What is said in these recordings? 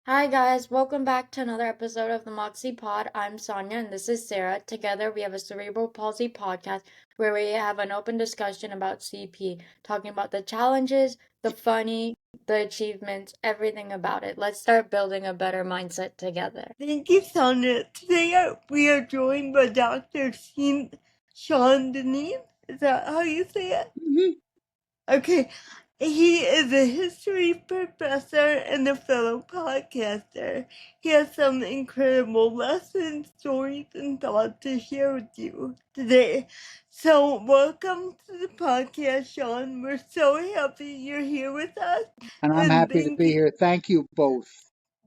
Hi guys, welcome back to another episode of the Moxie Pod. I'm Sonia and this is Sarah. Together we have a cerebral palsy podcast where we have an open discussion about CP, talking about the challenges, the funny, the achievements, everything about it. Let's start building a better mindset together. Thank you, Sonia. Today we are joined by Dr. Sean Dineen. Is that how you say it? Mm-hmm. Okay. He is a history professor and a fellow podcaster. He has some incredible lessons, stories, and thoughts to share with you today. So, welcome to the podcast, Sean. We're so happy you're here with us. And I'm And happy to be here. Thank you both.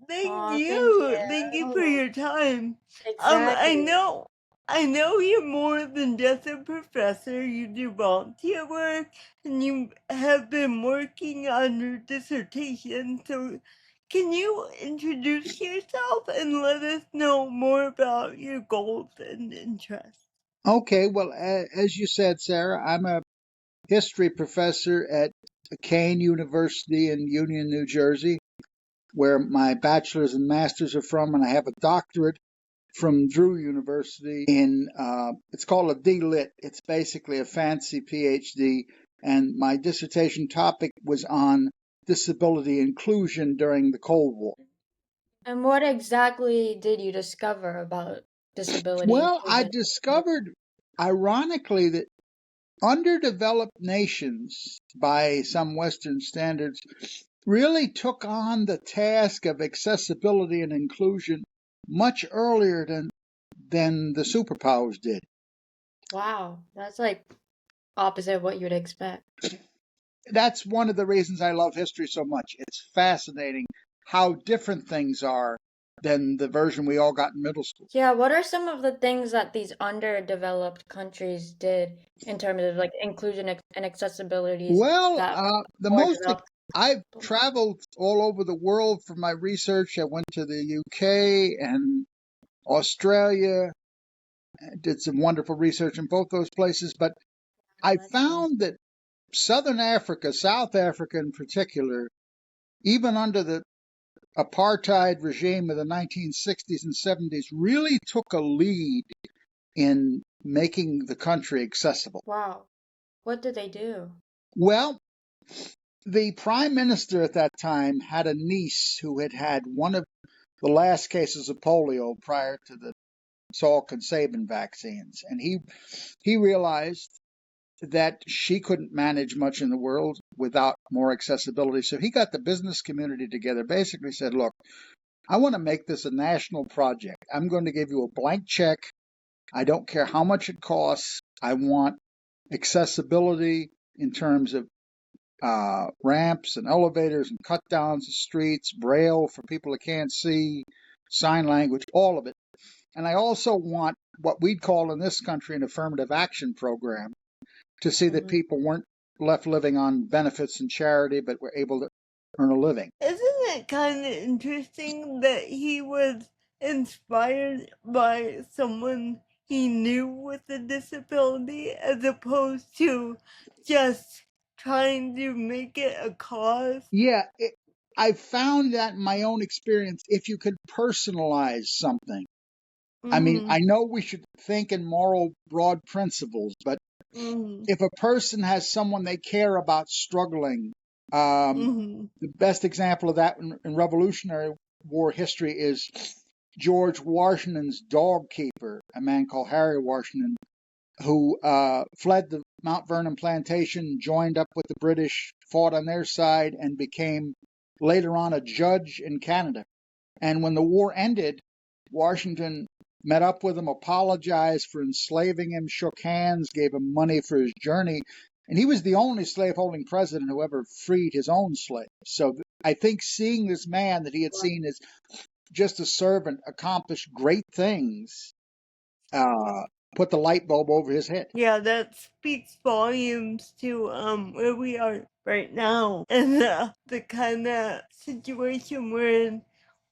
Thank Aw, thank you. Thank you for you. your time. Exactly. I know you're more than just a professor. You do volunteer work and you have been working on your dissertation. So can you introduce yourself and let us know more about your goals and interests? Okay, well, as you said, Sarah, I'm a history professor at Kane University in Union, New Jersey, where my bachelor's and master's are from, and I have a doctorate from Drew University in, it's called a D-Lit. It's basically a fancy PhD, and my dissertation topic was on disability inclusion during the Cold War. And what exactly did you discover about disability Well, I inclusion? discovered, ironically, that underdeveloped nations, by some Western standards, really took on the task of accessibility and inclusion much earlier than the superpowers did. Wow, that's like opposite of what you'd expect. That's one of the reasons I love history so much. It's fascinating how different things are than the version we all got in middle school. Yeah, what are some of the things that these underdeveloped countries did in terms of like inclusion and accessibilities Well, that the more most developed I've people? traveled all over the world for my research. I went to the UK and Australia, did some wonderful research in both those places. But I That's awesome. found that Southern Africa, South Africa in particular, even under the apartheid regime of the 1960s and 70s, really took a lead in making the country accessible. Wow. What did they do? Well, the prime minister at that time had a niece who had had one of the last cases of polio prior to the Salk and Sabin vaccines, and he realized that she couldn't manage much in the world without more accessibility. So he got the business community together, basically said, look, I want to make this a national project. I'm going to give you a blank check. I don't care how much it costs. I want accessibility in terms of ramps and elevators and cut downs of streets, braille for people that can't see, sign language, all of it. And I also want what we'd call in this country an affirmative action program to see that people weren't left living on benefits and charity, but were able to earn a living. Isn't it kind of interesting that he was inspired by someone he knew with a disability as opposed to just trying to make it a cause? Yeah, I found that in my own experience, if you could personalize something. I mean, Mm-hmm. I know we should think in moral broad principles, but Mm-hmm. if a person has someone they care about struggling, Mm-hmm. the best example of that in Revolutionary War history is George Washington's dog keeper, a man called Harry Washington, who fled the Mount Vernon plantation, joined up with the British, fought on their side, and became later on a judge in Canada. And when the war ended, Washington met up with him, apologized for enslaving him, shook hands, gave him money for his journey. And he was the only slaveholding president who ever freed his own slaves. So I think seeing this man that he had seen as just a servant accomplish great things put the light bulb over his head. Yeah, that speaks volumes to where we are right now and the kind of situation we're in,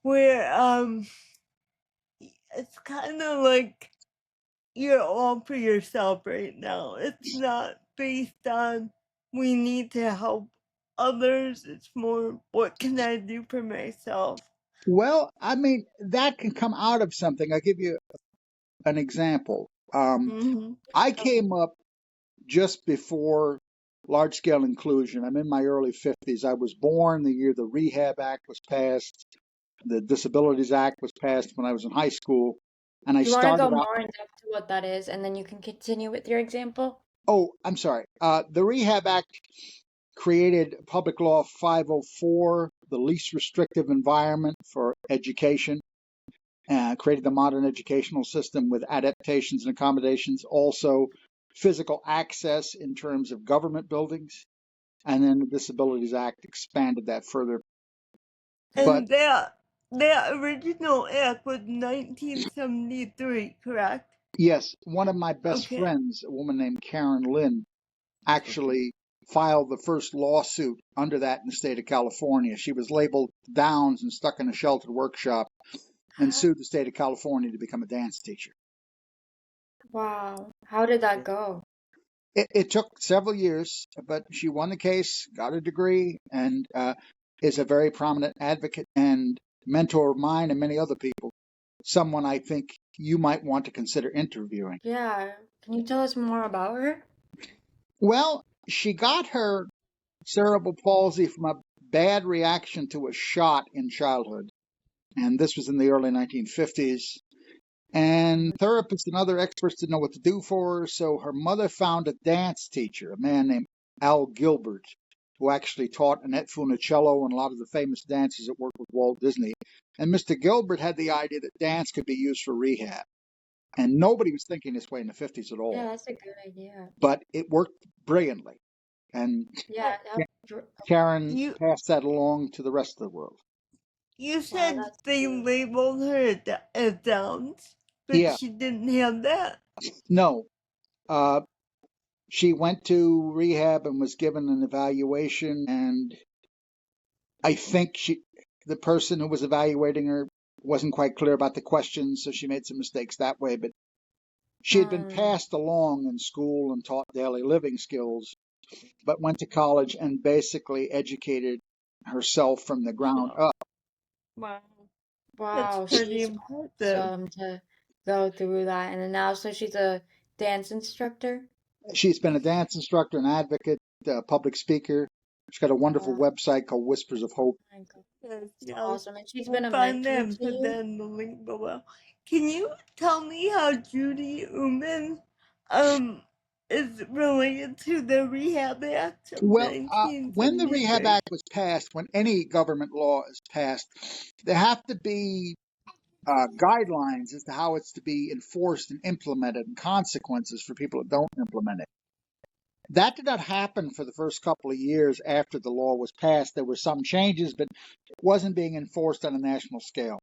where it's kind of like you're all for yourself right now. It's not based on we need to help others. It's more what can I do for myself. Well, I mean, that can come out of something. I'll give you an example. Mm-hmm. I came up just before large scale inclusion. I'm in my early 50s. I was born the year the Rehab Act was passed, the Disabilities Act was passed when I was in high school. And I Do you want to go started out, more in depth to what that is, and then you can continue with your example? oh, I'm sorry. The Rehab Act created Public Law 504, the least restrictive environment for education. Created the modern educational system with adaptations and accommodations, also physical access in terms of government buildings. And then the Disabilities Act expanded that further. But And that original act was 1973, correct? yes, one of my best Okay. friends, a woman named Karen Lynn, Okay. actually filed the first lawsuit under that in the state of California. She was labeled Downs and stuck in a sheltered workshop and sued the state of California to become a dance teacher. Wow. How did that go? It took several years, but she won the case, got a degree, and is a very prominent advocate and mentor of mine and many other people. Someone I think you might want to consider interviewing. Yeah. Can you tell us more about her? Well, she got her cerebral palsy from a bad reaction to a shot in childhood, and this was in the early 1950s. And therapists and other experts didn't know what to do for her, so her mother found a dance teacher, a man named Al Gilbert, who actually taught Annette Funicello and a lot of the famous dancers that worked with Walt Disney. And Mr. Gilbert had the idea that dance could be used for rehab. And nobody was thinking this way in the 50s at Yeah, all. that's a good idea. But it worked brilliantly. And Uh, Yeah, that, Karen You passed that along to the rest of the world. you wow, said that's they cute. labeled her as Downs, but Yeah, she didn't have that. no. Uh, she went to rehab and was given an evaluation, and I think the person who was evaluating her wasn't quite clear about the questions, so she made some mistakes that way. But she had been Hmm. passed along in school and taught daily living skills, but went to college and basically educated herself from the ground Wow. up. Wow. That's Wow, pretty she's impressive. awesome to go through that. And then now, so she's a dance instructor. She's been a dance instructor, an advocate, a public speaker. She's got a wonderful Wow, website called Whispers of Hope. my God, Yes, it's yeah, awesome. And she's we'll been a find that mentor and to put you. that in the link below. Can you tell me how Judy Uman um is related to the Rehab Act of Well, when the Rehab 1973? Act was passed, when any government law is passed, there have to be guidelines as to how it's to be enforced and implemented and consequences for people that don't implement it. That did not happen for the first couple of years after the law was passed. There were some changes, but it wasn't being enforced on a national scale.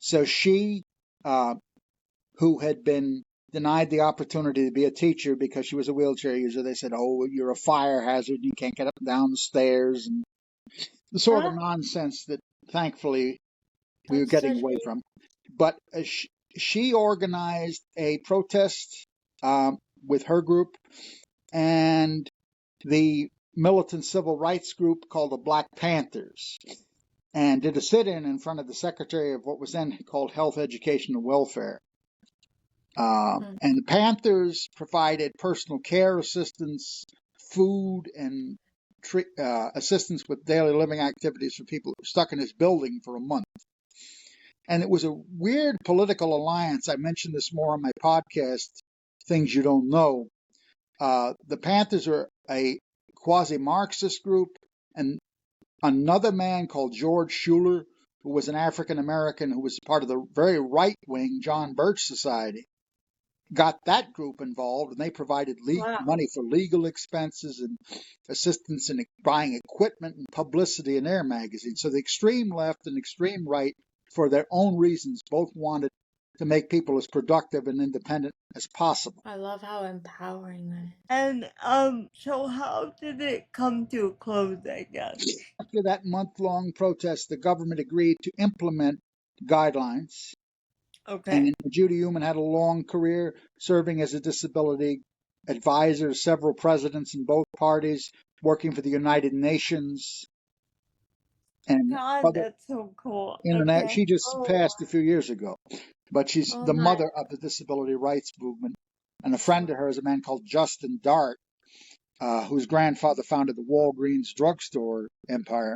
So she, uh, who had been denied the opportunity to be a teacher because she was a wheelchair user, they said, "Oh, you're a fire hazard. You can't get up and down the stairs," and the sort of Huh? nonsense that thankfully we were That's getting such away a from. But she organized a protest with her group and the militant civil rights group called the Black Panthers, and did a sit-in in front of the secretary of what was then called Health, Education, and Welfare. mm, And the Panthers provided personal care assistance, food, and assistance with daily living activities for people stuck in this building for a month. And it was a weird political alliance. I mentioned this more on my podcast, Things You Don't Know. The Panthers are a quasi Marxist group, and another man called George Schuler, who was an African American who was part of the very right wing John Birch Society, got that group involved, and they provided wow. money for legal expenses and assistance in buying equipment and publicity in their magazine. So the extreme left and extreme right, for their own reasons, both wanted to make people as productive and independent as possible. I love how empowering that is. And so how did it come to a close, I guess? After that month-long protest, the government agreed to implement guidelines. Okay. And Judy Heumann had a long career serving as a disability advisor to several presidents in both parties, working for the United Nations. And God, mother, that's so cool. internet, Okay. she just Oh, passed a few years ago, but she's oh the my. mother of the disability rights movement. And a friend of hers, a man called Justin Dart, whose grandfather founded the Walgreens drugstore empire.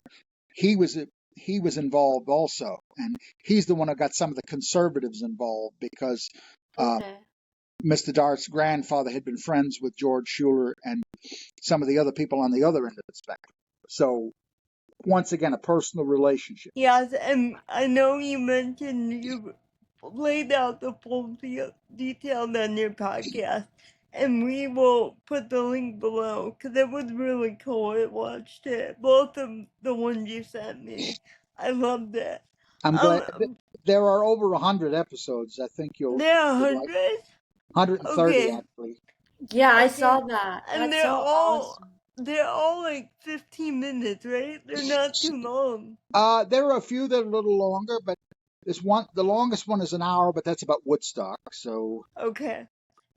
He was he was involved also, and he's the one who got some of the conservatives involved because Okay. Mr. Dart's grandfather had been friends with George Schuler and some of the other people on the other end of the spectrum. So once again, a personal relationship. Yes, and I know you mentioned you laid out the full detail on your podcast, and we will put the link below because it was really cool. I watched it, both of the ones you sent me. I loved it. I'm glad there are over 100 episodes. I think There are you'll like hundreds. 130 Okay, actually. Yeah, I saw okay, that. and That's so awesome. they're all like 15 minutes, right? They're not too long. There are a few that are a little longer, but this one, the longest one is an hour, but that's about Woodstock. So Okay.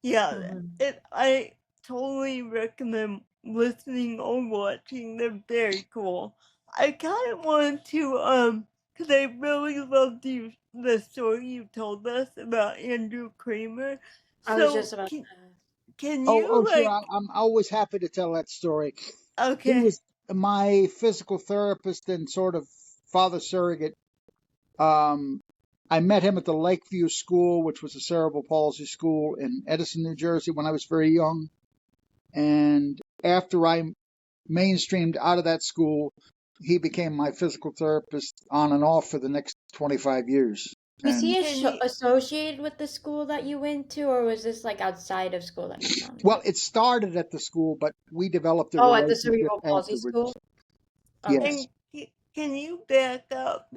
Yeah, Mhm. I totally recommend listening or watching. They're very cool. I kind of want to, because I really loved the story you told us about Andrew Kramer. I was So, just about can oh you, sure, like, I'm always happy to tell that story. He okay, was my physical therapist and sort of father surrogate. Um, I met him at the Lakeview School, which was a cerebral palsy school in Edison, New Jersey, when I was very young. And after I mainstreamed out of that school, he became my physical therapist on and off for the next 25 years. Was And he can you, associated with the school that you went to, or was this like outside of school that you saw him well, do? it started at the school, but we developed a Oh, at the relationship cerebral palsy school? afterwards. Okay. Yes. and can you back up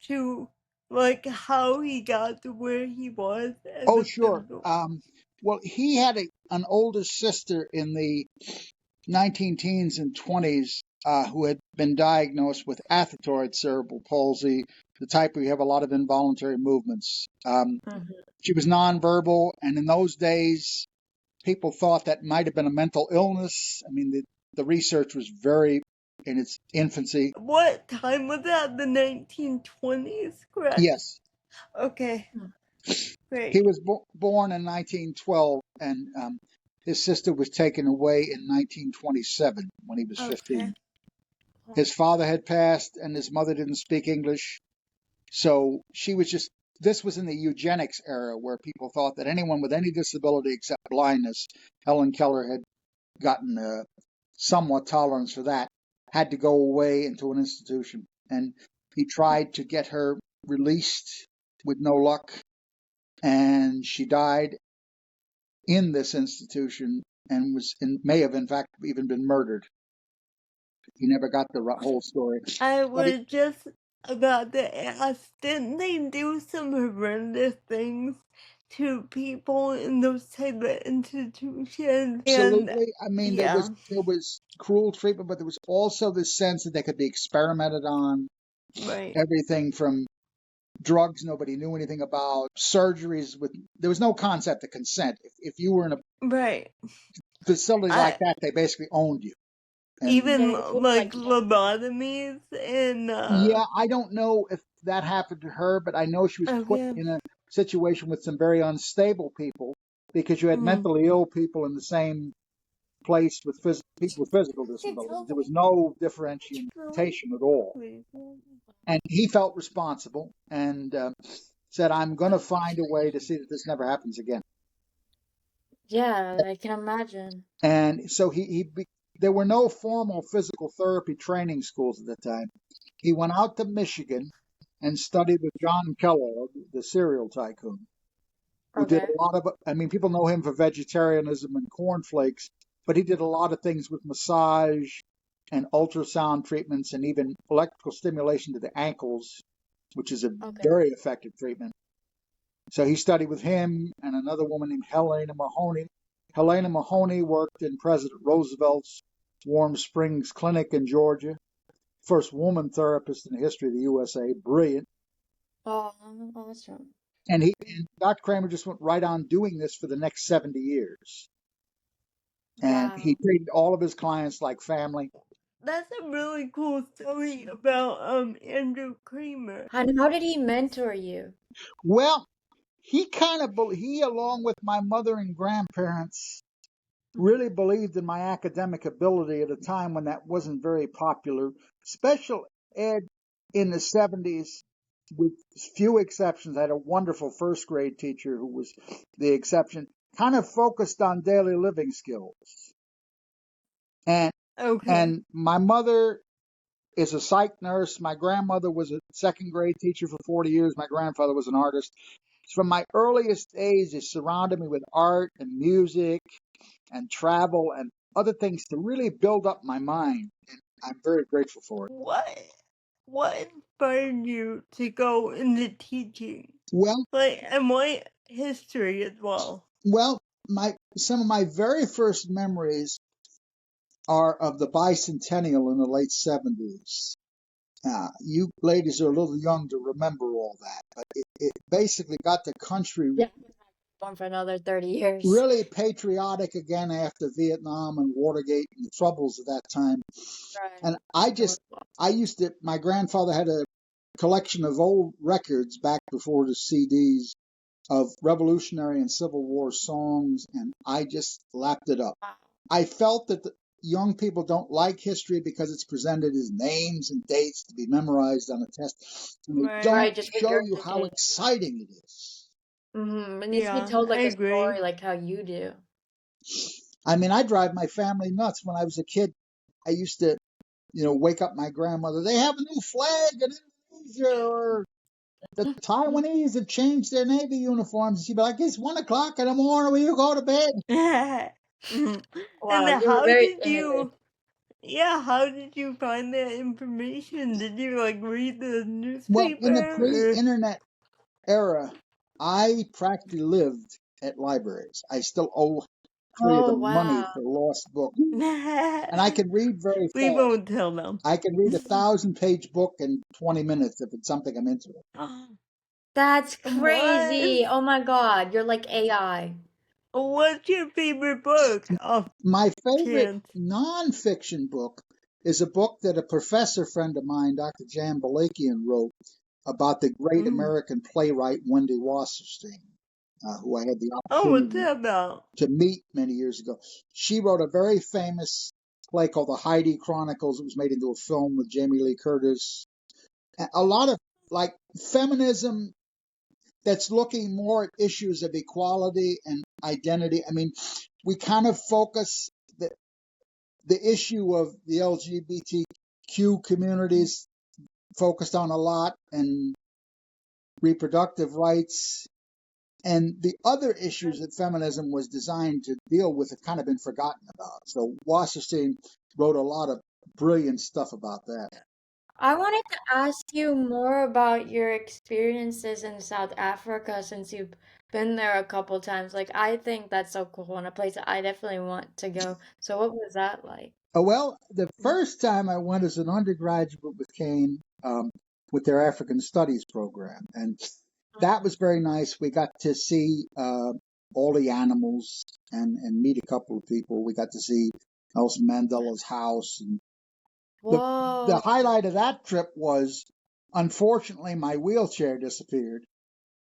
to, like, how he got to where he was as Oh, a sure. physical? Well, he had an older sister in the 19 teens and 20s who had been diagnosed with athetoid cerebral palsy, the type where you have a lot of involuntary movements. Mhm. She was nonverbal, and in those days, people thought that might have been a mental illness. I mean, the research was very in its infancy. What time was that? The 1920s, correct? Yes, Okay, Mm. he great. was born in 1912, and his sister was taken away in 1927 when he was Okay. 15. His father had passed, and his mother didn't speak English. So she was just, this was in the eugenics era where people thought that anyone with any disability except blindness, Helen Keller had gotten somewhat tolerance for that, had to go away into an institution. And he tried to get her released with no luck. And she died in this institution and may have, in fact, even been murdered. He never got the whole story. I But was just about to ask, didn't they do some horrendous things to people in those type of institutions? And absolutely. I mean, yeah, there was cruel treatment, but there was also this sense that they could be experimented on. right, Everything from drugs nobody knew anything about, surgeries with there was no concept of consent. If you were in a right. facility like I that, they basically owned you. And Yeah, even they treat it like like cancer. lobotomies and yeah, I don't know if that happened to her, but I know she was put okay, in a situation with some very unstable people because you had mm, mentally ill people in the same place with people with physical disabilities. There was no differentiation at all. please. And he felt responsible and said, I'm going to find a way to see that this never happens again. Yeah, I can imagine. And so there were no formal physical therapy training schools at the time. He went out to Michigan and studied with John Kellogg, the cereal tycoon, who did Okay. a lot of, I mean, people know him for vegetarianism and cornflakes, but he did a lot of things with massage and ultrasound treatments and even electrical stimulation to the ankles, which is a Okay. very effective treatment. So he studied with him and another woman named Helena Mahoney. Helena Mahoney worked in President Roosevelt's Warm Springs Clinic in Georgia. First woman therapist in the history of the USA. Brilliant. Oh, awesome. And Dr. Kramer just went right on doing this for the next 70 years. And he Wow. treated all of his clients like family. That's a really cool story about Andrew Kramer. And how did he mentor you? Well, he, along with my mother and grandparents, really believed in my academic ability at a time when that wasn't very popular. Special ed in the 70s, with few exceptions, I had a wonderful first grade teacher who was the exception, kind of focused on daily living skills. And Okay. my mother is a psych nurse. My grandmother was a second grade teacher for 40 years. My grandfather was an artist. From my earliest age, it surrounded me with art and music and travel and other things to really build up my mind. And I'm very grateful for it. What inspired you to go into teaching? Well, And what history as well? well, some of my very first memories are of the bicentennial in the late 70s. You ladies are a little young to remember all that, but it basically got the country Yeah, born for another 30 years. really patriotic again after Vietnam and Watergate and the troubles of that time. And my grandfather had a collection of old records back before the CDs of Revolutionary and Civil War songs, and I just lapped it up. Wow. I felt that the young people don't like history because it's presented as names and dates to be memorized on a test, and they Right. don't Just show you how regurgitate. exciting it is. It needs to be Yeah, told I like a agree. story, like how you do. I mean, I drive my family nuts. When I was a kid, I used to, wake up my grandmother. They have a new flag in Indonesia, or the Taiwanese have changed their Navy uniforms. She'd be like, "It's 1 o'clock in the morning. Will you go to bed?" And Wow, you were how very did innovative. how did you find that information? Did you read the Well, in the newspaper? pre-internet era, I practically lived at libraries. I still owe three of Oh, them money wow. for lost books, and I can read very We fast. won't tell them. I can read a 1,000-page book in 20 minutes if it's something I'm into. That's crazy. What? Oh my God, you're like AI. What's your favorite book? Off My favorite chance. nonfiction book is a book that a professor friend of mine, Dr. Jan Balakian, wrote about the great American playwright Wendy Wasserstein, who I had the Oh, what's opportunity that about? to meet many years ago. She wrote a very famous play called The Heidi Chronicles. It was made into a film with Jamie Lee Curtis. A lot of like feminism that's looking more at issues of equality and identity. I mean, we kind of focus the issue of the LGBTQ communities focused on a lot, and reproductive rights, and the other issues that feminism was designed to deal with have kind of been forgotten about. So Wasserstein wrote a lot of brilliant stuff about that. I wanted to ask you more about your experiences in South Africa since you've been there a couple times. Like, I think that's so cool and a place that I definitely want to go. So, what was that like? Well, the first time I went as an undergraduate with Kane, with their African Studies program, and that was very nice. We got to see all the animals and meet a couple of people. We got to see Nelson Mandela's house. And the Whoa. highlight of that trip was, unfortunately, my wheelchair disappeared.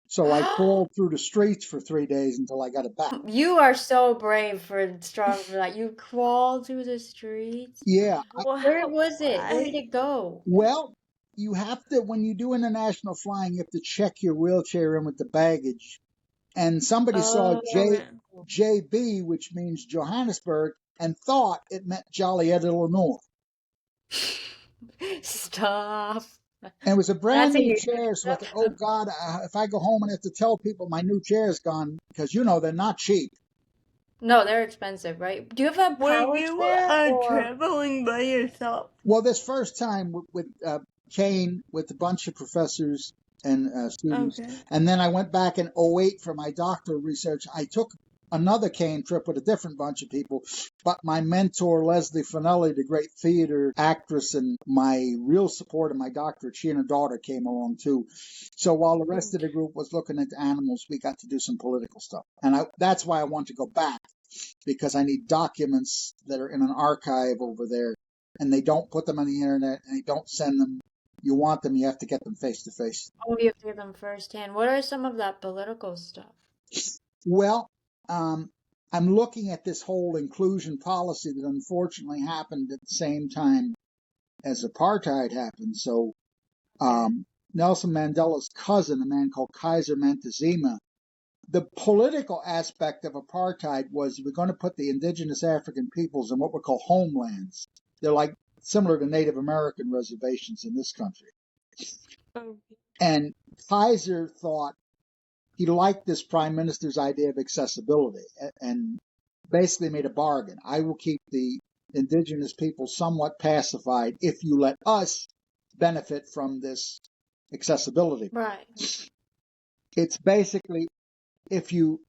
So I crawled through the streets for 3 days until I got it back. You are so brave for strong for that. You crawled through the streets. Yeah. Where Wow, was it? Where did why? it go? Well, you have to, when you do international flying, you have to check your wheelchair in with the baggage. And somebody saw Oh, Okay. JB, which means Johannesburg, and thought it meant Joliet, Illinois. stop. And it was a brand That's a new huge chair, so I thought, oh trip. God, if I go home and have to tell people my new chair is gone, because they're not cheap. No, they're expensive, right? Do you have a Were power you chair or? traveling by yourself? Well, this first time with Kane, with a bunch of professors and students, Okay. and then I went back in '08 for my doctoral research. I took another Kane trip with a different bunch of people, but my mentor, Leslie Finelli, the great theater actress and my real support of my doctorate, she and her daughter came along too. So while the rest of the group was looking at animals, we got to do some political stuff. And that's why I want to go back, because I need documents that are in an archive over there and they don't put them on the internet, and they don't send them. You want them, you have to get them face to face. Oh, you have to hear them firsthand. What are some of that political stuff? Well, I'm looking at this whole inclusion policy that unfortunately happened at the same time as apartheid happened. So Nelson Mandela's cousin, a man called Kaiser Mantezima, the political aspect of apartheid was we're going to put the indigenous African peoples in what we call homelands. They're like similar to Native American reservations in this country. And Kaiser thought he liked this prime minister's idea of accessibility and basically made a bargain. I will keep the indigenous people somewhat pacified if you let us benefit from this accessibility. Right. It's basically, if you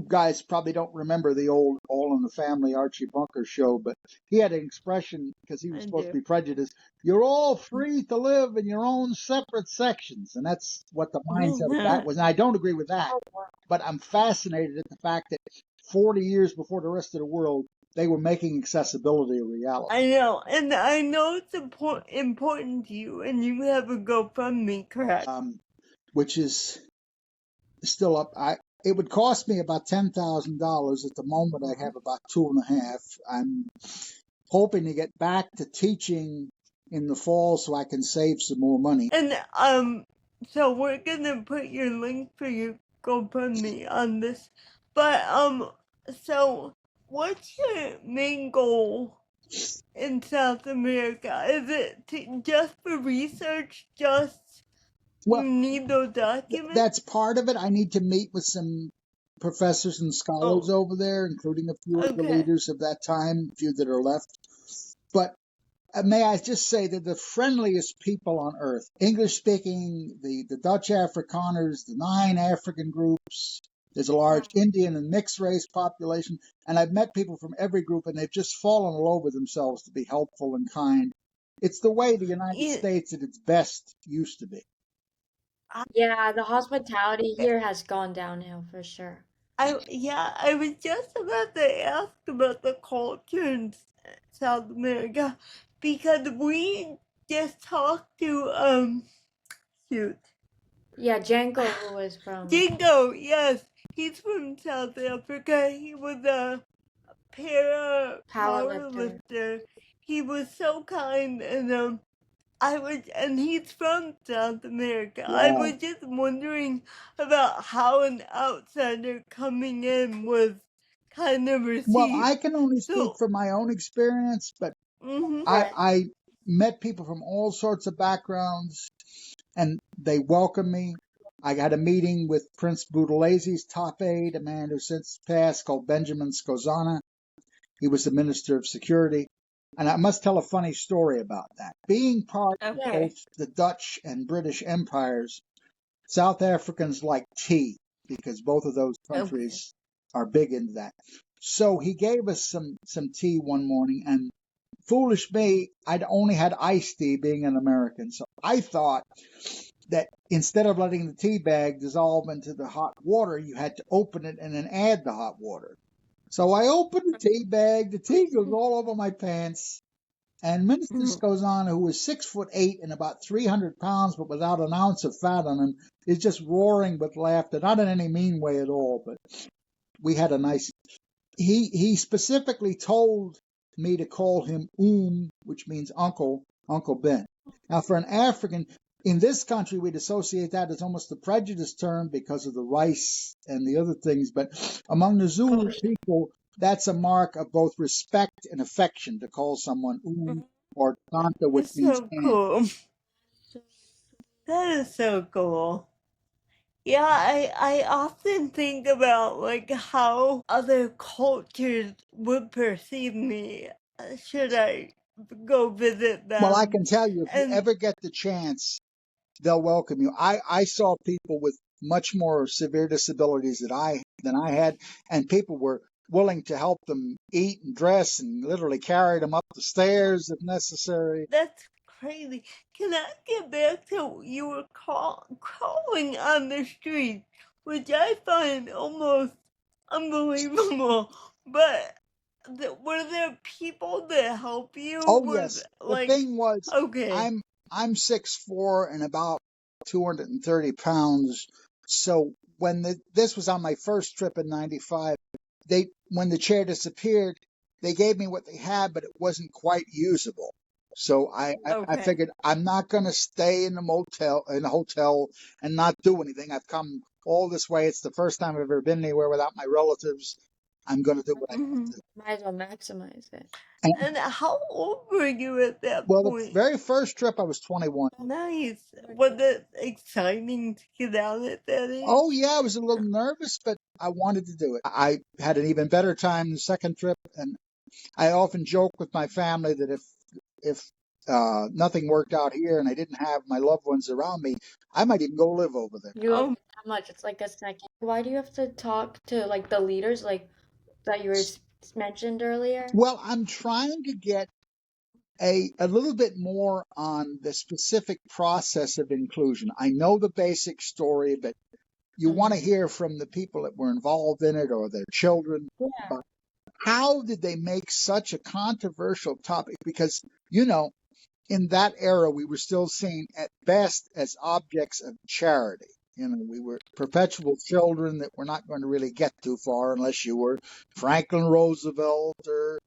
guys probably don't remember the old All in the Family Archie Bunker show, but he had an expression because he was supposed to be prejudiced. You're all free to live in your own separate sections, and that's what the mindset of that was. And I don't agree with that, but I'm fascinated at the fact that 40 years before the rest of the world, they were making accessibility a reality. I know, and I know it's important to you, and you have a GoFundMe, correct? Which is still up. It would cost me about $10,000. At the moment, I have about 2.5. I'm hoping to get back to teaching in the fall so I can save some more money. And so we're gonna put your link for your GoFundMe on this. But so what's your main goal in South America? Is it just for research? You need those documents? That's part of it. I need to meet with some professors and scholars over there, including a few of the leaders of that time, a few that are left. But may I just say they're the friendliest people on earth. English speaking, the Dutch Afrikaners, the 9 African groups. There's a large Indian and mixed race population. And I've met people from every group, and they've just fallen all over themselves to be helpful and kind. It's the way the United States at its best used to be. Yeah, the hospitality here has gone downhill for sure. I was just about to ask about the culture in South America because we just talked to Yeah, Janko, who was from Jingo, yes, he's from South Africa. He was a powerlifter. He was so kind, and he's from South America. Wow. I was just wondering about how an outsider coming in was kind of received. Well, I can only speak from my own experience, but I met people from all sorts of backgrounds, and they welcomed me. I got a meeting with Prince Buthelezzi's top aide, a man who since passed, called Benjamin Scozana. He was the Minister of Security. And I must tell a funny story about that. Being part of both the Dutch and British empires, South Africans like tea because both of those countries are big into that. So he gave us some tea one morning, and foolish me, I'd only had iced tea being an American. So I thought that instead of letting the tea bag dissolve into the hot water, you had to open it and then add the hot water. So I opened the tea bag, the tea goes all over my pants, and Minister Scozana, who was 6'8" and about 300 pounds, but without an ounce of fat on him, is just roaring with laughter, not in any mean way at all, but we had a nice... He specifically told me to call him which means uncle, Uncle Ben. Now, for an African, in this country, we'd associate that as almost a prejudice term because of the rice and the other things. But among the Zulu people, that's a mark of both respect and affection to call someone or Tanta, which means so cool. That is so cool. Yeah, I often think about like how other cultures would perceive me. Should I go visit them? Well, I can tell you, if you ever get the chance, they'll welcome you. I saw people with much more severe disabilities than I had, and people were willing to help them eat and dress and literally carry them up the stairs if necessary. That's crazy. Can I get back to you were crawling on the street, which I find almost unbelievable. But were there people to help you Oh with yes. The like? thing was, Okay. I'm 6'4" and about 230 pounds. So when this was on my first trip in '95, when the chair disappeared, they gave me what they had, but it wasn't quite usable. So I Okay. figured I'm not going to stay in a hotel and not do anything. I've come all this way. It's the first time I've ever been anywhere without my relatives. I'm going to do what I Hmm. have to. Might as well maximize it. And, And how old were you at that well, the point? very first trip I was 21. Nice. Was it exciting to get out at that Oh age? yeah, I was a little nervous, but I wanted to do it. I had an even better time the second trip, and I often joke with my family that if nothing worked out here and I didn't have my loved ones around me, I might even go live over there. You love Oh. it that much. It's like a second. Why do you have to talk to like the leaders like that you were mentioned earlier? Well, I'm trying to get a little bit more on the specific process of inclusion. I know the basic story, but you want to Mm-hmm. hear from the people that were involved in it or their children. Yeah. But how did they make such a controversial topic? Because, you know, in that era, we were still seen at best as objects of charity. You know, we were perpetual children that were not going to really get too far unless you were Franklin Roosevelt or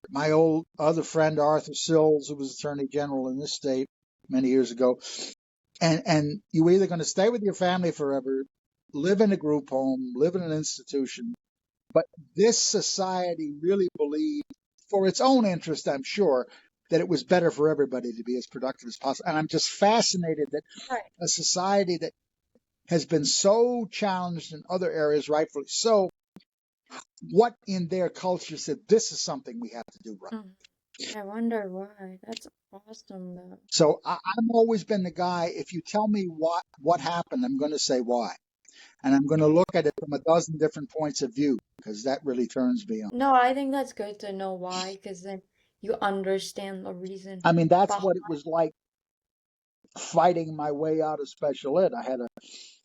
my old other friend Arthur Sills, who was Attorney General in this state many years ago. And you were either going to stay with your family forever, live in a group home, live in an institution. But this society really believed, for its own interest, I'm sure, that it was better for everybody to be as productive as possible. And I'm just fascinated that Right. a society that has been so challenged in other areas, rightfully so, what in their culture said this is something we have to do right. Mm. I wonder why. That's awesome though. So I've always been the guy. If you tell me what happened, I'm going to say why, and I'm going to look at it from a dozen different points of view because that really turns me on. No, I think that's good to know why, because then you understand the reason I mean, that's behind. what it was like fighting my way out of special ed.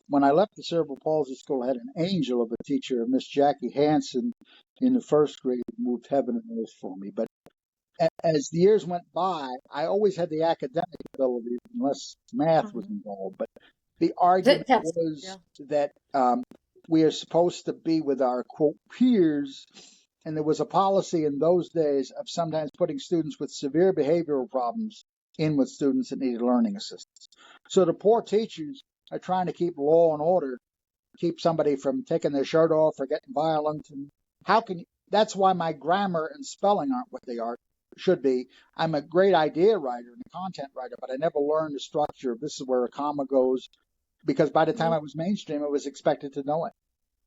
When I left the cerebral palsy school, I had an angel of a teacher, Miss Jackie Hansen, in the first grade, who moved heaven and earth for me. But as the years went by, I always had the academic ability, unless math was Mhm. involved. But the argument That's was yeah. that we are supposed to be with our quote peers, and there was a policy in those days of sometimes putting students with severe behavioral problems in with students that needed learning assistance. So the poor teachers are trying to keep law and order, keep somebody from taking their shirt off or getting violent. And how can you, that's why my grammar and spelling aren't what they are should be. I'm a great idea writer and a content writer, but I never learned the structure of this is where a comma goes because by the time Yeah. I was mainstream, I was expected to know it.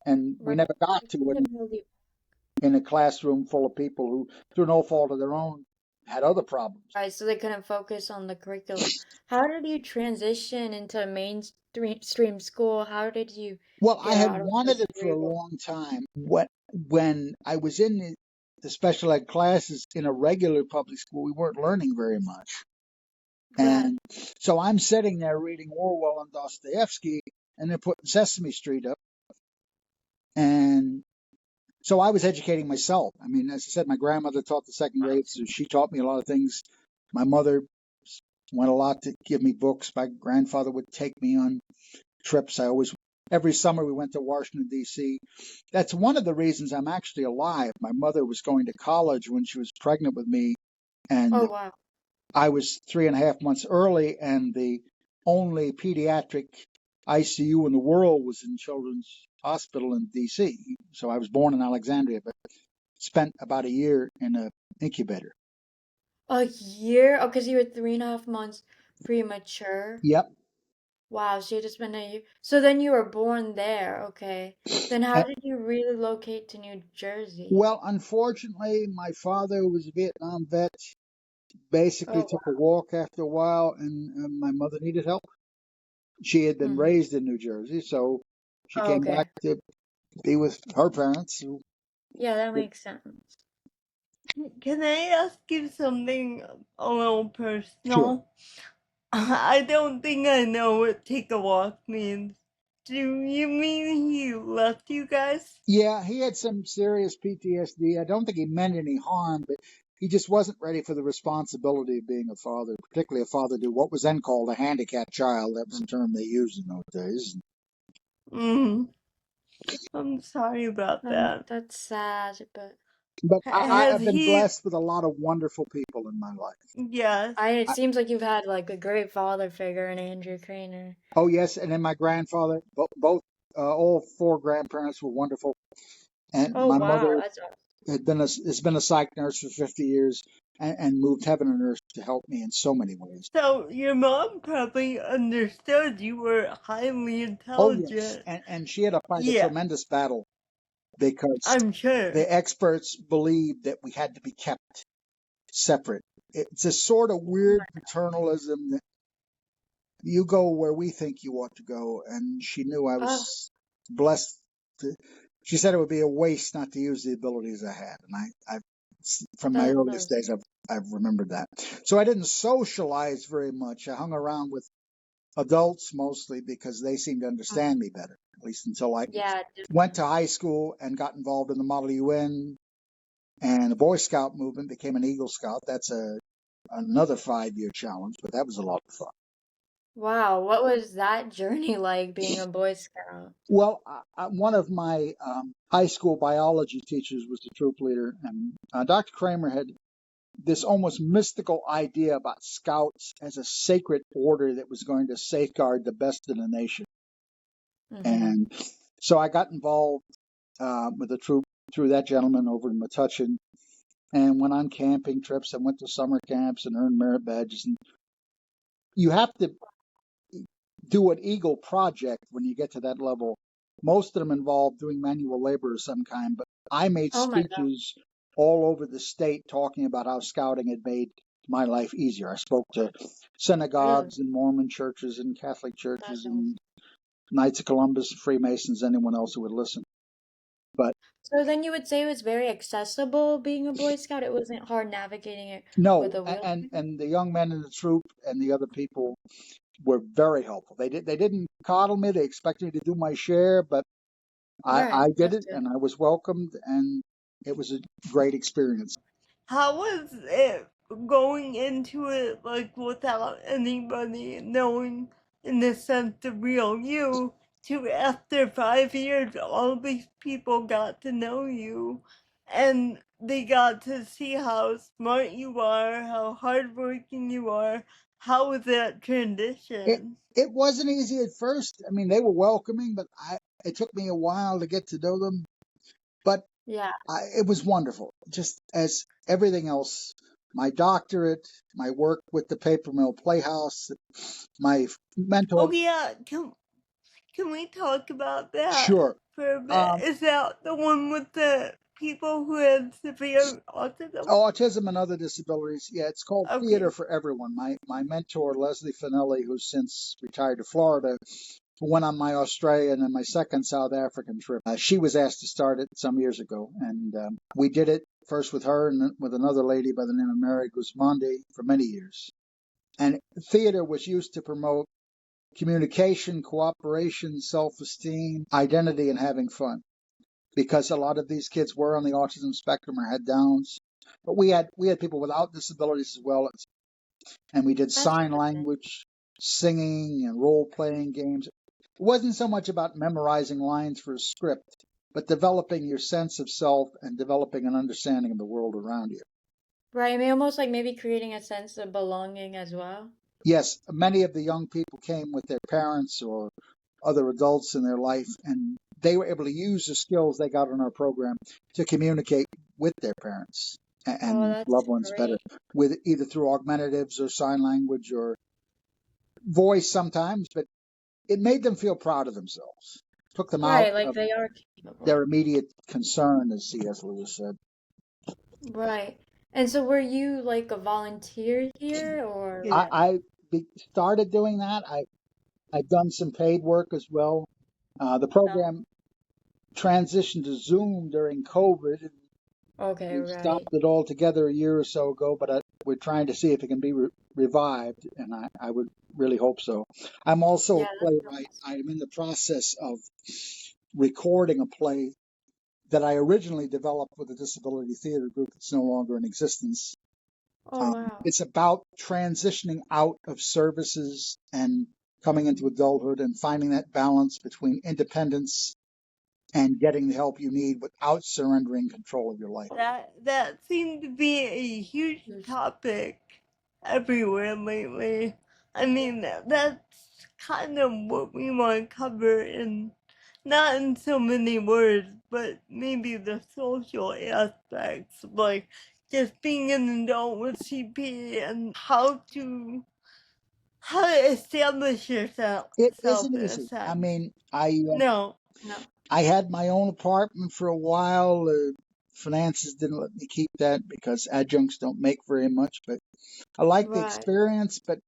And we Right. never got It's to it even really in a classroom full of people who, through no fault of their own, had other problems. right, so they couldn't focus on the curriculum. How did you transition into mainstream school? How did you Well, I get had out of the wanted it for a cerebral? long time. When I was in the special ed classes in a regular public school, we weren't learning very much. Right. And so I'm sitting there reading Orwell and Dostoevsky, and they're putting Sesame Street up. And so I was educating myself. I mean, as I said, my grandmother taught the second grade, so she taught me a lot of things. My mother went a lot to give me books. My grandfather would take me on trips. Every summer we went to Washington, D.C. That's one of the reasons I'm actually alive. My mother was going to college when she was pregnant with me, and Oh wow. I was 3.5 months early, and the only pediatric ICU in the world was in Children's Hospital in D.C. So I was born in Alexandria, but spent about a year in a incubator. A year? Oh, because you were 3.5 months premature. Yep. Wow, so you just been a year. So then you were born there, okay. Then how And, did you relocate to New Jersey? well, unfortunately, my father, who was a Vietnam vet, basically Oh took a wow. walk after a while, and my mother needed help. She had been Hmm. raised in New Jersey, so she Oh, came back okay. to be with her parents. Who, Yeah, that makes sense. Can I ask you something a little sure. personal? I don't think I know what take a walk means. Do you mean he left you guys? Yeah, he had some serious PTSD. I don't think he meant any harm, but he just wasn't ready for the responsibility of being a father, particularly a father to what was then called a handicapped child. That was the term they used in those days. Mm, I'm sorry about that. That's sad, but But Has I've been he? blessed with a lot of wonderful people in my life. Yes. it I, seems like you've had like a great father figure in Andrew Craner. oh, yes, and then my grandfather, both all four grandparents were wonderful. And Oh my wow, mother that's awesome. has been a psych nurse for 50 years and moved heaven and earth to help me in so many ways. So your mom probably understood you were highly Oh, yes. intelligent. And she had to fight a Yeah, tremendous battle because I'm sure. the experts believed that we had to be kept separate. It's a sort of Oh weird my, paternalism that you go where we think you ought to go. And she knew I oh, was blessed. To, she said it would be a waste not to use the abilities I had. And from my earliest that's days, I've remembered that. So I didn't socialize very much. I hung around with adults mostly because they seemed to understand me better, at least until I yeah, went to high school and got involved in the Model UN and the Boy Scout movement, became an Eagle Scout. That's another 5-year challenge, but that was a lot of fun. wow. What was that journey like being a Boy Scout? Well, one of my high school biology teachers was the troop leader, and Dr. Kramer had this almost mystical idea about scouts as a sacred order that was going to safeguard the best in the nation. Mm-hmm. And so I got involved with the troop through that gentleman over in Metuchen and went on camping trips and went to summer camps and earned merit badges. And you have to do an Eagle project when you get to that level. Most of them involve doing manual labor of some kind, but I made Oh my God, speeches all over the state talking about how scouting had made my life easier. I spoke to really? synagogues and Mormon churches and Catholic churches That's and awesome. Knights of Columbus, Freemasons, anyone else who would listen. But So then you would say it was very accessible being a Boy Scout. It wasn't hard navigating it with no, a wheelchair. and the young men in the troop and the other people were very helpful. They didn't coddle me. They expected me to do my share, but I Right, did that's it good. and I was welcomed and it was a great experience. How was it going into it like without anybody knowing in the sense the real you to after 5 years all these people got to know you and they got to see how smart you are, how hardworking you are. How was that It transition? it wasn't easy at first. I mean, they were welcoming, but it took me a while to get to know them. But Yeah. it was wonderful. Just as everything else, my doctorate, my work with the Paper Mill Playhouse, my Oh mentor. yeah, can we talk about that Sure. for a bit? Um, Is that the one with the people who had severe autism? Autism and other disabilities. Yeah, it's called Theater Okay. for Everyone. My mentor, Leslie Finelli, who's since retired to Florida, who went on my Australian and my second South African trip. She was asked to start it some years ago, and we did it first with her and then with another lady by the name of Mary Guzmandi for many years. And theater was used to promote communication, cooperation, self-esteem, identity, and having fun. Because a lot of these kids were on the autism spectrum or had Downs, but we had people without disabilities as well, and we did That's sign good then. language, singing, and role-playing games. It wasn't so much about memorizing lines for a script, but developing your sense of self and developing an understanding of the world around you. Right, I mean, almost like maybe creating a sense of belonging as well. Yes, many of the young people came with their parents or other adults in their life, and they were able to use the skills they got in our program to communicate with their parents Oh, and that's loved ones better, great. with either through augmentatives or sign language or voice sometimes, but it made them feel proud of themselves, took them out Right, like of they are capable. their immediate concern, as C.S. Lewis said. Right. And so were you like a volunteer here or Yeah. I started doing that. I've done some paid work as well. The no? program transitioned to Zoom during COVID. Okay, We stopped right. it altogether a year or so ago, but we're trying to see if it can be revived, and I would really hope so. I'm also Yeah, a that's playwright. I'm in the process of recording a play that I originally developed with a disability theater group that's no longer in existence. oh wow. It's about transitioning out of services and coming into adulthood and finding that balance between independence and getting the help you need without surrendering control of your life. That seemed to be a huge topic everywhere lately. I mean, that's kind of what we want to cover in not in so many words, but maybe the social aspects, like just being an adult with CP and how to establish yourself It self isn't in a easy. I sense. mean, No. No. I had my own apartment for a while. Finances didn't let me keep that because adjuncts don't make very much, but I like the Right. experience. But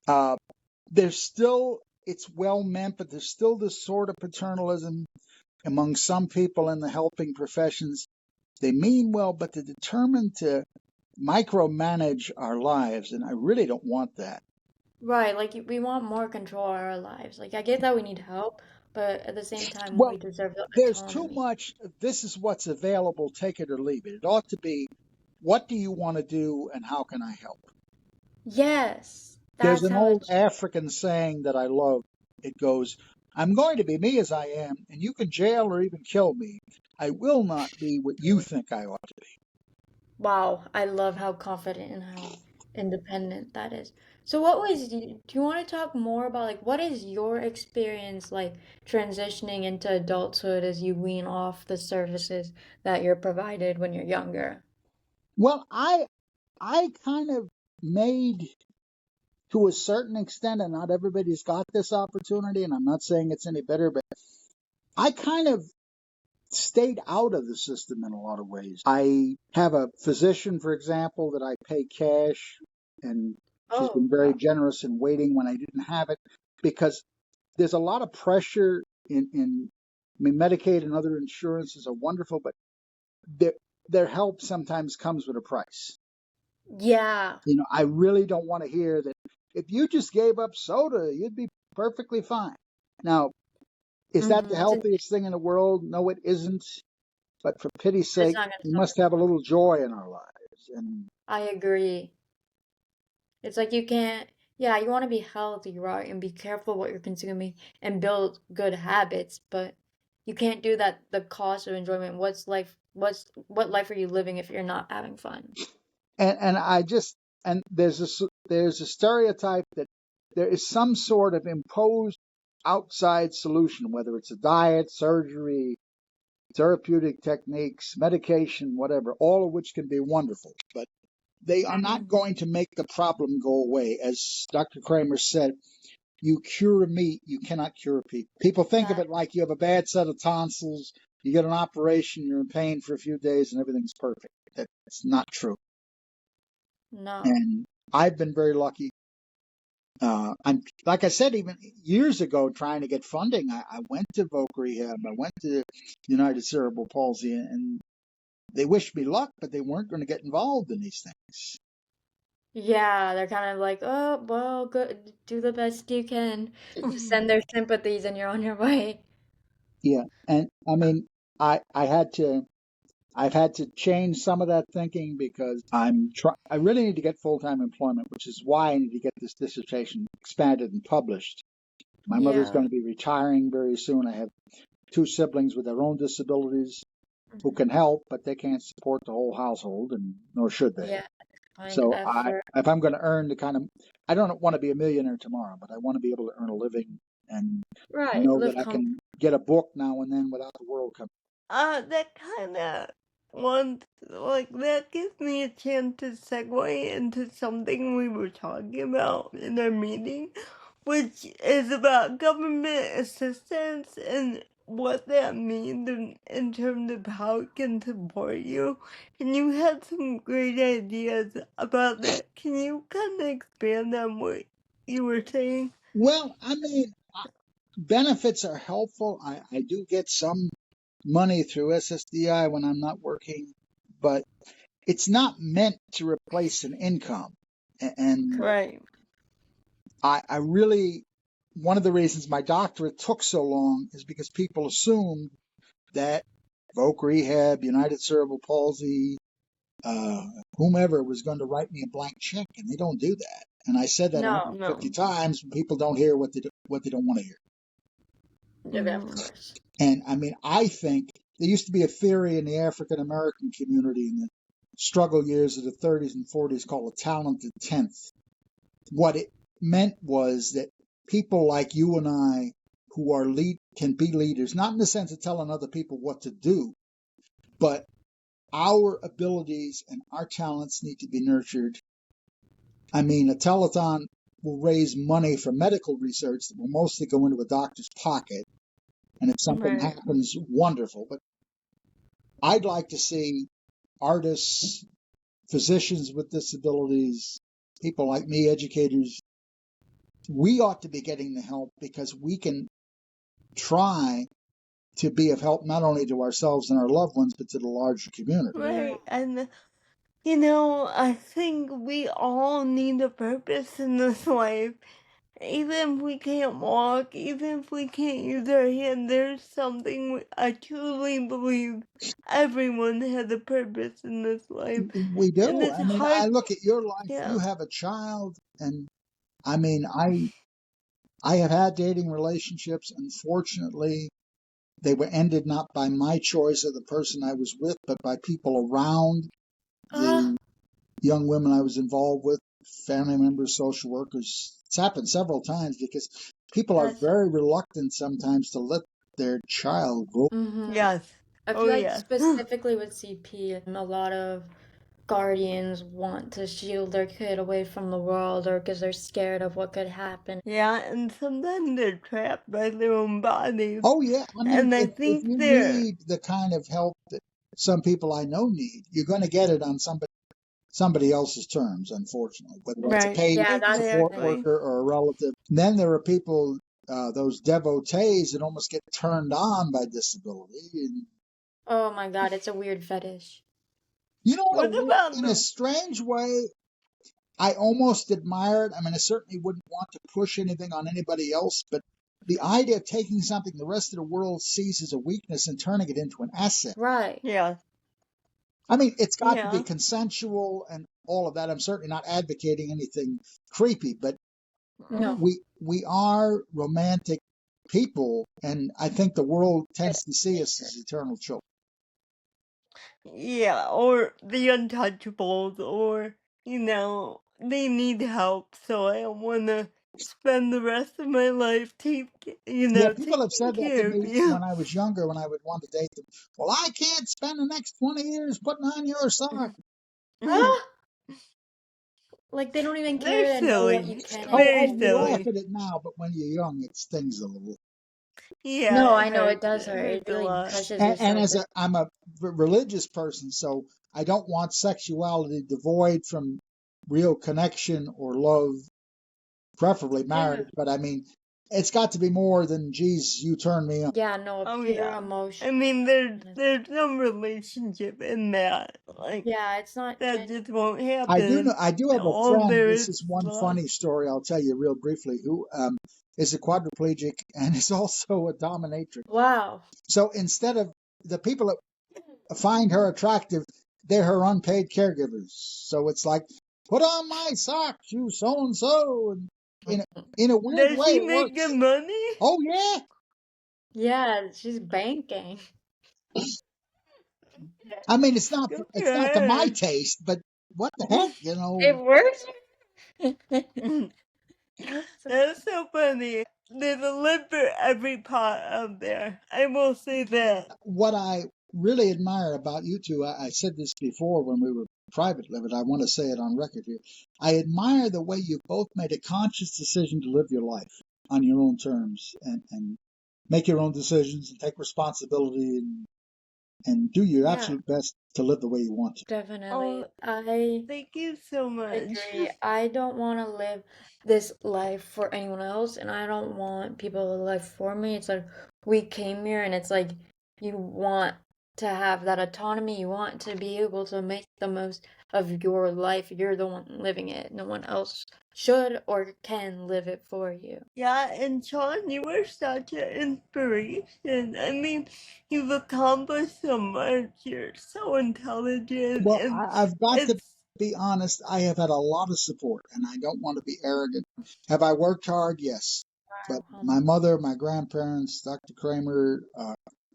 uh, there's still, it's well meant, but there's still this sort of paternalism among some people in the helping professions. They mean well, but they're determined to micromanage our lives, and I really don't want that. Right, like we want more control of our lives. Like I get that we need help, but at the same time we Well, deserve the there's too autonomy. much. This is what's available. Take it or leave it. It ought to be, what do you want to do, and how can I help? Yes, There's that's an how it old should. African saying that I love. It goes, I'm going to be me as I am, and you can jail or even kill me. I will not be what you think I ought to be. Wow, I love how confident and how independent that is. So what was do you want to talk more about like what is your experience like transitioning into adulthood as you wean off the services that you're provided when you're younger? Well, I kind of made, to a certain extent, and not everybody's got this opportunity, and I'm not saying it's any better, but I kind of stayed out of the system in a lot of ways. I have a physician, for example, that I pay cash, and she's Oh, been very wow. generous in waiting when I didn't have it, because there's a lot of pressure in I mean, Medicaid and other insurances are wonderful, but their their help sometimes comes with a price. Yeah. You know, I really don't want to hear that if you just gave up soda, you'd be perfectly fine. Now, is that the Mm-hmm. healthiest thing in the world? No, it isn't. But for pity's It's sake, not gonna we solve must your have a problem. little joy in our lives. And I agree. It's like you can't, yeah, you want to be healthy, right? And be careful what you're consuming and build good habits, but you can't do that at the cost of enjoyment. What life are you living if you're not having fun? and I just, and there's a stereotype that there is some sort of imposed outside solution, whether it's a diet, surgery, therapeutic techniques, medication, whatever, all of which can be wonderful, but they are not Hmm. going to make the problem go away. As Dr. Kramer said, you cure meat, you cannot cure people. People think of That, it like you have a bad set of tonsils, you get an operation, you're in pain for a few days, and everything's perfect. That's not true. no. And I've been very lucky. I'm like I said, even years ago, trying to get funding, I went to Voc Rehab, I went to United Cerebral Palsy, and they wished me luck, but they weren't going to get involved in these things. Yeah, they're kind of like, oh, well, good, do the best you can. Just send their sympathies and you're on your way. Yeah, and I mean, I had to I've had to change some of that thinking because I really need to get full-time employment, which is why I need to get this dissertation expanded and published. My mother's Yeah. going to be retiring very soon. I have two siblings with their own disabilities who Mhm. can help, but they can't support the whole household, and nor should they. Yeah, find So effort. if I'm going to earn the kind of, I don't want to be a millionaire tomorrow, but I want to be able to earn a living and Right, know that live I comfort. can get a book now and then without the world coming. That kind of one, like, that gives me a chance to segue into something we were talking about in our meeting, which is about government assistance and what that means in terms of how it can support you. And you had some great ideas about that. Can you kind of expand on what you were saying? Well, I mean, benefits are helpful. I do get some money through SSDI when I'm not working, but it's not meant to replace an income. And Right. I really, one of the reasons my doctorate took so long is because people assumed that Voc Rehab, United Cerebral Palsy, uh, whomever was going to write me a blank check, and they don't do that. And I said that No. 150 No. times, and people don't hear what they don't want to hear. Of Mm-hmm. course. And I mean, I think there used to be a theory in the African American community in the struggle years of the 30s and 40s called a talented tenth. What it meant was that people like you and I who are can be leaders, not in the sense of telling other people what to do, but our abilities and our talents need to be nurtured. I mean, a telethon will raise money for medical research that will mostly go into a doctor's pocket. And if something Right. happens, wonderful. But I'd like to see artists, physicians with disabilities, people like me, educators. We ought to be getting the help because we can try to be of help not only to ourselves and our loved ones, but to the larger community. Right. And I think we all need a purpose in this life. Even if we can't walk, even if we can't use our hand, there's something I truly believe everyone has a purpose in this life. We And do. it's I mean, I hard, look at your life. yeah. You have a child, and I mean, I have had dating relationships. Unfortunately, they were ended not by my choice or the person I was with, but by people around Ah, the young women I was involved with, family members, social workers. It's happened several times because people are that's very reluctant sometimes to let their child grow. Yes. I Oh, feel like yes. specifically with CP, a lot of guardians want to shield their kid away from the world or because they're scared of what could happen. Yeah, and sometimes they're trapped by their own bodies. Oh yeah, I mean, And I if think you they're, need the kind of help that some people I know need, you're going to get it on somebody else's terms, unfortunately, whether that's a right, paid Yeah, that's the support thing. exactly. worker or a relative. And then there are people, those devotees that almost get turned on by disability. And Oh my God, it's a weird fetish. you know, What about in a the, strange way, I almost admire it. I mean, I certainly wouldn't want to push anything on anybody else, but the idea of taking something the rest of the world sees as a weakness and turning it into an asset. Right. yeah, I mean, it's got to be yeah, consensual and all of that. I'm certainly not advocating anything creepy, but No. we are romantic people, and I think the world tends to see us Nature. as eternal children. yeah, or the untouchables, or, they need help, so I don't want to spend the rest of my life Yeah, people have taking said that to care of me you. when I was younger, when I would want to date them. Well, I can't spend the next 20 years putting on your sock. Ah! Like they don't even They're care to know what you silly. can and Oh, They're can't you laugh do. silly. at it now, but when you're young, it stings a little. Yeah, No, it I know it hurts. does It hurt. It hurts a really lot. crushes your And self. I'm a religious person, so I don't want sexuality devoid from real connection or love, preferably Yeah. marriage. But I mean, it's got to be more than, geez, you turn me on. Yeah, no, a Oh pure yeah. emotion. I mean, there's some relationship in that. Like Yeah, it's not that genuine. just won't happen. I do have a All friend. there This is is one love. funny story I'll tell you real briefly. Who is a quadriplegic and is also a dominatrix. Wow. So instead of the people that find her attractive, they're her unpaid caregivers. So it's like, put on my socks, you so and so, and in a weird Does way, she it make good works. money? Oh yeah. Yeah, she's banking. I mean, it's not to my Okay. taste, but what the heck, you know? It works. So- That's so funny. There's a lip for every pot out there. I will say that. What I really admire about you two, I said this before when we were privately, but I want to say it on record here. I admire the way you both made a conscious decision to live your life on your own terms and make your own decisions and take responsibility and do your Yeah, absolute best to live the way you want to. definitely. Oh, I thank you so much. agree. I don't want to live this life for anyone else, and I don't want people to live for me. It's like we came here, and it's like you want to have that autonomy. You want to be able to make the most of your life. You're the one living it. No one else should or can live it for you. Yeah, and Sean, you were such an inspiration. I mean, you've accomplished so much. You're so intelligent, Well, and I've got to it's be honest, I have had a lot of support, and I don't want to be arrogant. Have I worked hard? Yes. But my mother, my grandparents, Dr. Kramer,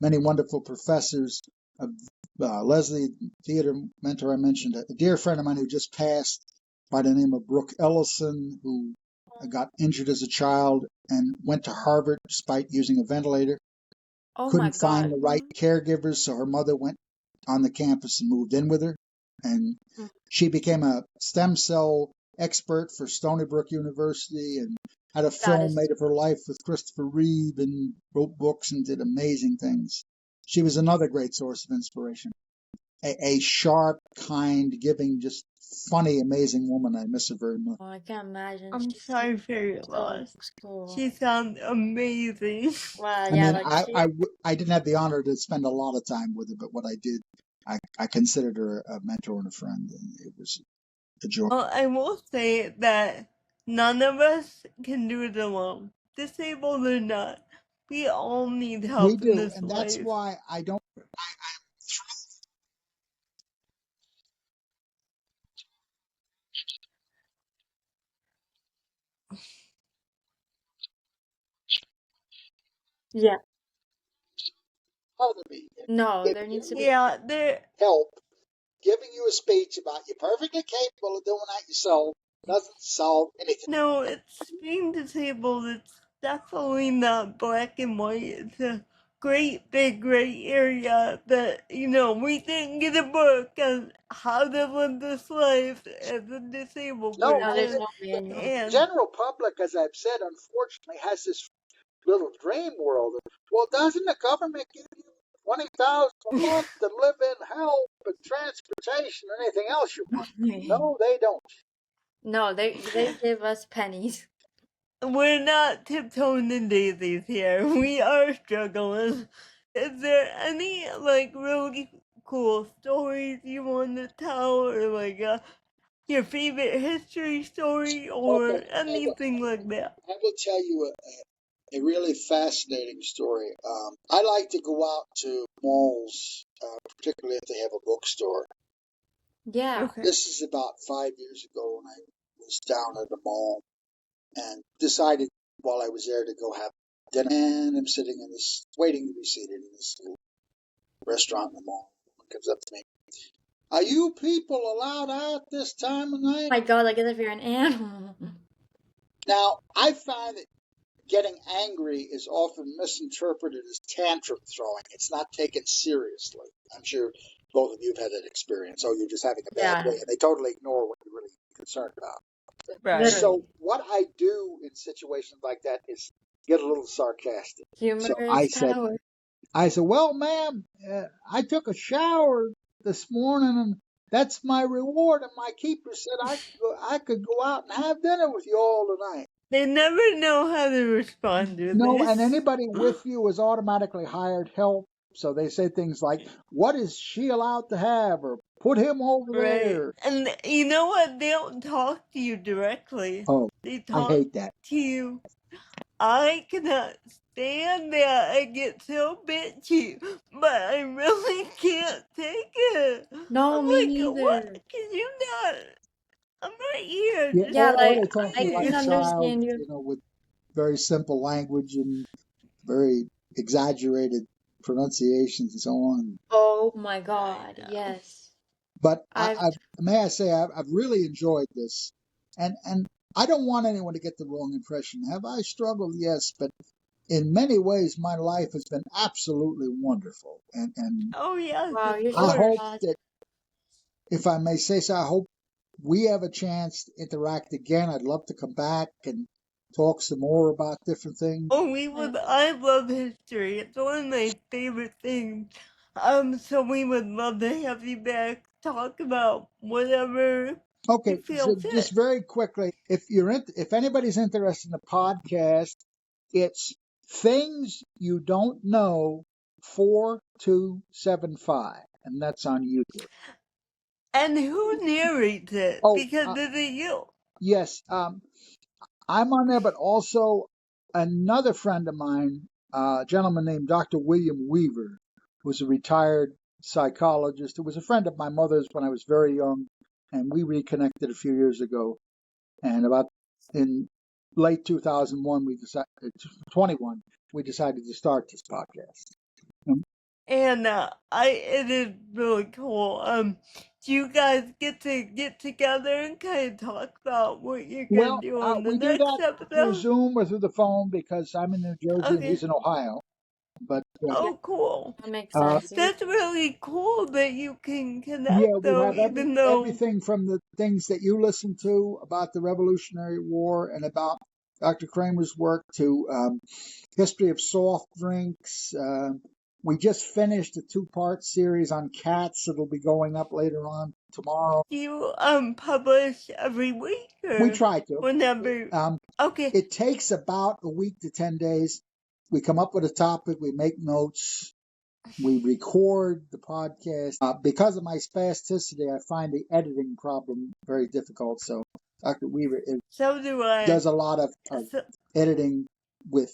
many wonderful professors, uh, Leslie, theater mentor I mentioned, a dear friend of mine who just passed by the name of Brooke Ellison, who got injured as a child and went to Harvard despite using a ventilator, Oh my couldn't find God. the right caregivers, so her mother went on the campus and moved in with her. And she became a stem cell expert for Stony Brook University and had a That film is, made of her life with Christopher Reeve and wrote books and did amazing things. She was another great source of inspiration. A sharp, kind, giving, just funny, amazing woman. I miss her very much. oh, I can't imagine. I'm She's sorry for your so loss. cool. She sounds amazing. Wow, I yeah, mean, like I didn't have the honor to spend a lot of time with her, but what I did, I considered her a mentor and a friend, and it was a joy. Well, I will say that none of us can do it alone, disabled or not. We all need We help in do, this and that's life. why I don't. yeah. Other me No, if there you needs to be. Yeah, there. help giving you a speech about you're perfectly capable of doing that yourself doesn't solve anything. No, it's being disabled. It's definitely not black and white. It's a great big gray area that, we didn't get a book on how to live this life as a disabled No, No, there's person. no manual. the And general public, as I've said, unfortunately, has this little dream world. Well, doesn't the government give you 20,000 a month to live in, help and transportation or anything else you want? No, they don't. No, they give us pennies. we're not tiptoeing the daisies here. We are struggling. Is there any really cool stories you want to tell, or your favorite history story, Okay, or anything like that? I will tell you a really fascinating story. I like to go out to malls, particularly if they have a bookstore. Yeah. Okay. This is about 5 years ago when I was down at the mall and decided while I was there to go have dinner. And I'm sitting in this, waiting to be seated in this little restaurant in the mall. Someone comes up to me. Are you people allowed out this time of Oh night? my God, like as if you're an animal. Now, I find that getting angry is often misinterpreted as tantrum throwing. It's not taken seriously. I'm sure both of you have had that experience. Oh, you're just having a bad Yeah, day. And they totally ignore what you're really concerned about. Right. literally. So what I do in situations like that is get a little sarcastic. Humor So is power. I said, well, ma'am, I took a shower this morning and that's my reward. And my keeper said I could go out and have dinner with you all tonight. They never know how to respond to No, and this. anybody with you is automatically hired help. So they say things like, what is she allowed to have? Or put him over Right. there. And you know what? They don't talk to you directly. Oh, They I talk hate that. to you. I cannot stand that. I get so bitchy, but I really can't take it. No, I'm me like, what? neither. Can you not? I'm right here. Yeah, Just Yeah, or like they talk to I you like can a please. child, understand you. with very simple language and very exaggerated pronunciations and so on. Oh my I God, know. yes. But I've may I say, I've really enjoyed this, and I don't want anyone to get the wrong impression. Have I struggled? Yes, but in many ways, my life has been absolutely wonderful, and Oh yes, wow, of you're I so course. hope positive. that, if I may say so, I hope we have a chance to interact again. I'd love to come back and talk some more about different things. Oh, we would. I love history. It's one of my favorite things. So we would love to have you back. Talk about whatever you Okay, feel so fit. just very quickly, if anybody's interested in the podcast, it's things you don't know 4 0275, and that's on YouTube. And who narrates it? Oh, Because is it you? yes, I'm on there, but also another friend of mine, a gentleman named Dr. William Weaver, who's a retired psychologist, who was a friend of my mother's when I was very young, and we reconnected a few years ago. And about in late 2001, 21, we decided to start this podcast. And it is really cool. Do you guys get together and kind of talk about what you're gonna Well, do on the we do next that through episode? Zoom or through the phone because I'm in New Jersey and Okay. he's in Ohio. But Oh, cool. That makes uh, sense. That's really cool that you can connect, yeah, we though, have even though everything from the things that you listen to about the Revolutionary War and about Dr. Kramer's work to history of soft drinks. We just finished a 2-part series on cats that'll be going up later on tomorrow. you publish every week We or try to. whenever. Okay. It takes about a week to 10 days. We come up with a topic, we make notes, we record the podcast. Because of my spasticity, I find the editing problem very difficult. So Dr. Weaver So do I. does a lot of So, editing with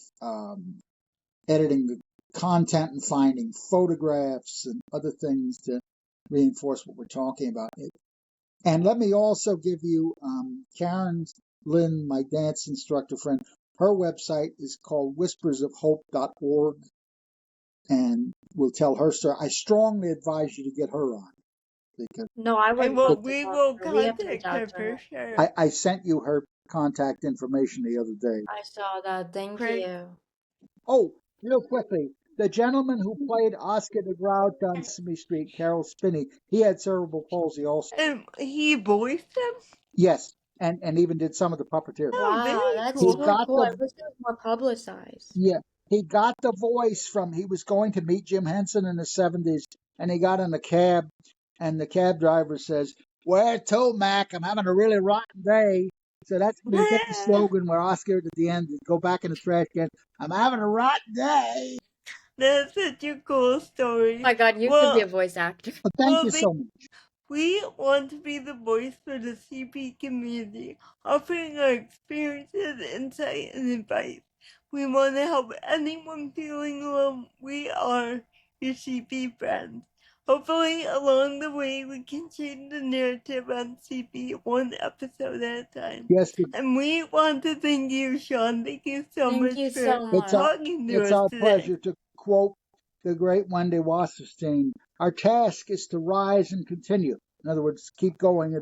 editing the content and finding photographs and other things to reinforce what we're talking about. And let me also give you Karen Lynn, my dance instructor friend. Her website is called whispersofhope.org, and we'll tell her story. I strongly advise you to get her on. Because No, I would well, love to we talk will to her. We have to reach contact out her to for her. sure. I sent you her contact information the other day. I saw that. Thank Great. you. Oh, real quickly, the gentleman who played Oscar the Grouch on Sesame Street, Carol Spinney, he had cerebral palsy also. And he voiced him? Yes, and even did some of the puppeteering. Oh, Wow, very that's He cool. so got cool. I the wish it was more publicized. Yeah, he got the voice from, he was going to meet Jim Henson in the 70s, and he got in a cab, and the cab driver says, "Where to, Mac? I'm having a really rotten day." So that's when he hit the slogan where Oscar at the end, go back in the trash can, "I'm having a rotten day." That's such a cool story. Oh my God, you could be a voice actor. Thank you so much. We want to be the voice for the CP community, offering our experiences, insight, and advice. We want to help anyone feeling alone. We are your CP friends. Hopefully, along the way, we can change the narrative on CP one episode at a time. Yes, And we want to thank you, Sean. Thank you so Thank much you for so much. talking to it's us our today. pleasure to quote the great Wendy Wasserstein. Our task is to rise and continue. In other words, keep going